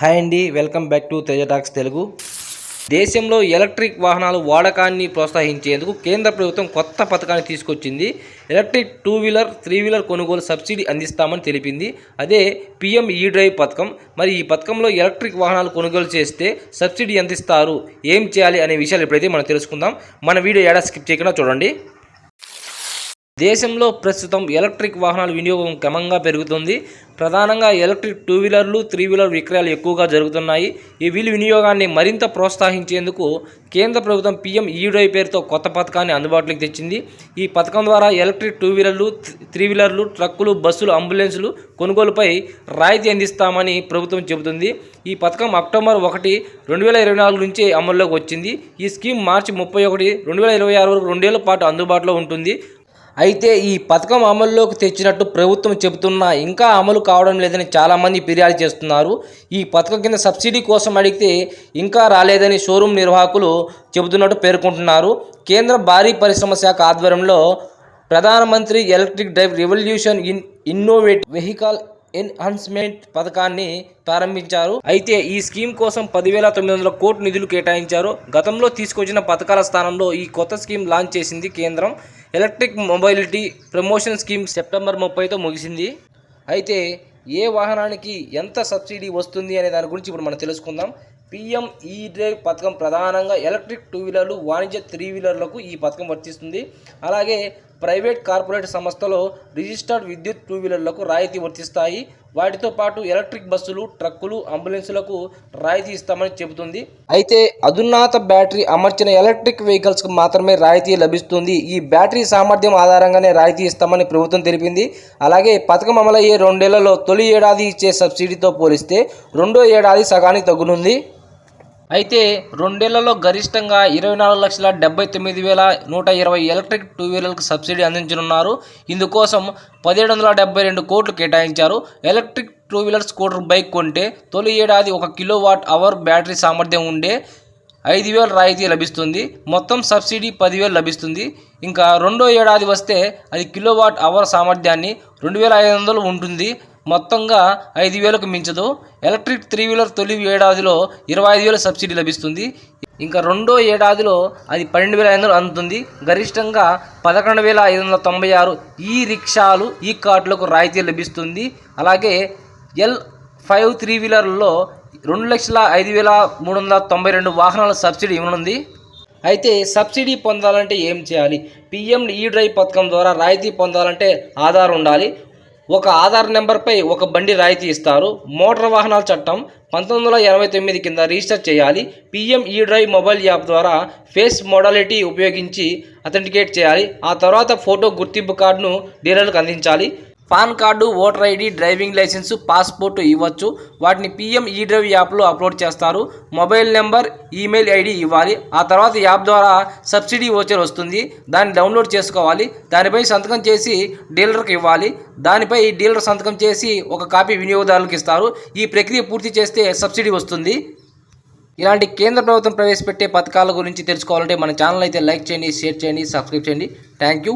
Hi అండి, welcome back to Teja talks Telugu. దేశంలో electric వాహనాలు వాడకాన్ని ప్రోత్సహించేందుకు కేంద్ర ప్రభుత్వం కొత్త పథకాన్ని తీసుకొచ్చింది. ఎలక్ట్రిక్ 2 వీలర్ 3 వీలర్ కొనుగోలు సబ్సిడీ అందిస్తామని తెలిపింది. అదే పీఎం ఈ డ్రైవ్ పథకం. మరి ఈ పథకంలో ఎలక్ట్రిక్ వాహనాలు కొనుగోలు చేస్తే సబ్సిడీ ఎంత ఇస్తారు, ఏం చేయాలి అనే విషయాలు ఇప్పుడైతే మనం తెలుసుకుందాం. మన వీడియో ఏడా స్కిప్ చేయకుండా చూడండి. దేశంలో ప్రస్తుతం ఎలక్ట్రిక్ వాహనాల వినియోగం క్రమంగా పెరుగుతుంది. ప్రధానంగా ఎలక్ట్రిక్ 2 వీలర్లు 3 వీలర్ విక్రయాలు ఎక్కువగా జరుగుతున్నాయి. ఈ వీల్ వినియోగాన్ని మరింత ప్రోత్సహించేందుకు కేంద్ర ప్రభుత్వం పీఎం ఈ డ్రైవ్ పేరుతో కొత్త పథకాన్ని అందుబాటులోకి తెచ్చింది. ఈ పథకం ద్వారా ఎలక్ట్రిక్ 2 వీలర్లు 3 వీలర్లు ట్రక్కులు, బస్సులు, అంబులెన్సులు కొనుగోలుపై రాయితీ అందిస్తామని ప్రభుత్వం చెబుతుంది. ఈ పథకం అక్టోబర్ 1, 2024 నుంచి అమల్లోకి వచ్చింది. ఈ స్కీమ్ మార్చి 31, 2026 వరకు 2 ఏళ్ల పాటు అందుబాటులో ఉంటుంది. అయితే ఈ పథకం అమల్లోకి తెచ్చినట్టు ప్రభుత్వం చెబుతున్నా ఇంకా అమలు కావడం లేదని చాలామంది ఫిర్యాదు చేస్తున్నారు. ఈ పథకం కింద సబ్సిడీ కోసం అడిగితే ఇంకా రాలేదని షోరూమ్ నిర్వాహకులు చెబుతున్నట్టు పేర్కొంటున్నారు. కేంద్ర భారీ పరిశ్రమ శాఖ ఆధ్వర్యంలో ప్రధానమంత్రి electric drive revolution in innovative vehicle enhancement పథకాన్ని ప్రారంభించారు. అయితే ఈ స్కీమ్ కోసం 10,900 కోట్ల నిధులు కేటాయించారు. గతంలో తీసుకొచ్చిన పథకాల స్థానంలో ఈ కొత్త స్కీమ్ లాంచ్ చేసింది కేంద్రం. Electric mobility promotion scheme September 30తో ముగిసింది. అయితే ఏ వాహనానికి ఎంత సబ్సిడీ వస్తుంది అనే దాని గురించి ఇప్పుడు మనం తెలుసుకుందాం. పీఎం ఈ డ్రైవ్ పథకం ప్రధానంగా ఎలక్ట్రిక్ 2 వీలర్లు, వాణిజ్య 3 వీలర్లకు ఈ పథకం వర్తిస్తుంది. అలాగే ప్రైవేట్ కార్పొరేట్ సంస్థలో రిజిస్టర్డ్ విద్యుత్ 2 వీలర్లకు రాయితీ వర్తిస్తాయి. వాటితో పాటు ఎలక్ట్రిక్ బస్సులు, ట్రక్కులు, అంబులెన్సులకు రాయితీ ఇస్తామని చెబుతుంది. అయితే అధునాత బ్యాటరీ అమర్చిన ఎలక్ట్రిక్ వెహికల్స్కు మాత్రమే రాయితీ లభిస్తుంది. ఈ బ్యాటరీ సామర్థ్యం ఆధారంగానే రాయితీ ఇస్తామని ప్రభుత్వం తెలిపింది. అలాగే పథకం అమలయ్యే 2 ఏళ్లలో తొలి ఏడాది ఇచ్చే సబ్సిడీతో పోలిస్తే రెండో ఏడాది సగానికి తగ్గునుంది. అయితే 2 ఏళ్లలో గరిష్టంగా 24,79,120 ఎలక్ట్రిక్ 2 వీలర్లకు సబ్సిడీ అందించనున్నారు. ఇందుకోసం 1,772 కోట్లు కేటాయించారు. ఎలక్ట్రిక్ 2 వీలర్ స్కూటర్ బైక్ కొంటే తొలి ఏడాది 1 కిలోవాట్ అవర్ బ్యాటరీ సామర్థ్యం ఉండే 5,000 రాయితీ లభిస్తుంది. మొత్తం సబ్సిడీ 10,000 లభిస్తుంది. ఇంకా రెండో ఏడాది వస్తే అది కిలోవాట్ అవర్ సామర్థ్యాన్ని 2,500 ఉంటుంది. మొత్తంగా 5,000కు మించదు. ఎలక్ట్రిక్ 3 వీలర్ తొలి ఏడాదిలో 25,000 సబ్సిడీ లభిస్తుంది. ఇంకా రెండో ఏడాదిలో అది 12,500 అందుతుంది. గరిష్టంగా 11,596 ఈ రిక్షాలు, ఈ కార్డులకు రాయితీ లభిస్తుంది. అలాగే L5 3 వీలర్లలో 2,05,392 వాహనాల సబ్సిడీ ఇవ్వనుంది. అయితే సబ్సిడీ పొందాలంటే ఏం చేయాలి? పీఎం ఈ డ్రైవ్ పథకం ద్వారా రాయితీ పొందాలంటే ఆధార్ ఉండాలి. ఒక ఆధార్ నెంబర్పై ఒక బండి రాయితీ ఇస్తారు. మోటార్ వాహనాల చట్టం 1989 కింద రిజిస్టర్ చేయాలి. పీఎం ఈ డ్రైవ్ మొబైల్ యాప్ ద్వారా ఫేస్ మోడాలిటీ ఉపయోగించి అథెంటికేట్ చేయాలి. ఆ తర్వాత ఫోటో గుర్తింపు కార్డును డీలర్లకు అందించాలి. Pan card, voter ID, driving licence, passport ఇవ్వచ్చు. వాటిని పీఎం ఈ డ్రైవ్ యాప్లో అప్లోడ్ చేస్తారు. మొబైల్ నెంబర్, ఈమెయిల్ ఐడి ఇవ్వాలి. ఆ తర్వాత యాప్ ద్వారా సబ్సిడీ వోచర్ వస్తుంది. దాన్ని డౌన్లోడ్ చేసుకోవాలి. దానిపై సంతకం చేసి డీలర్కి ఇవ్వాలి. దానిపై డీలర్ సంతకం చేసి ఒక కాపీ వినియోగదారులకు ఇస్తారు. ఈ ప్రక్రియ పూర్తి చేస్తే సబ్సిడీ వస్తుంది. ఇలాంటి కేంద్ర ప్రభుత్వం ప్రవేశపెట్టే పథకాల గురించి తెలుసుకోవాలంటే మన ఛానల్ అయితే లైక్ చేయండి, షేర్ చేయండి, సబ్స్క్రైబ్ చేయండి. Thank you.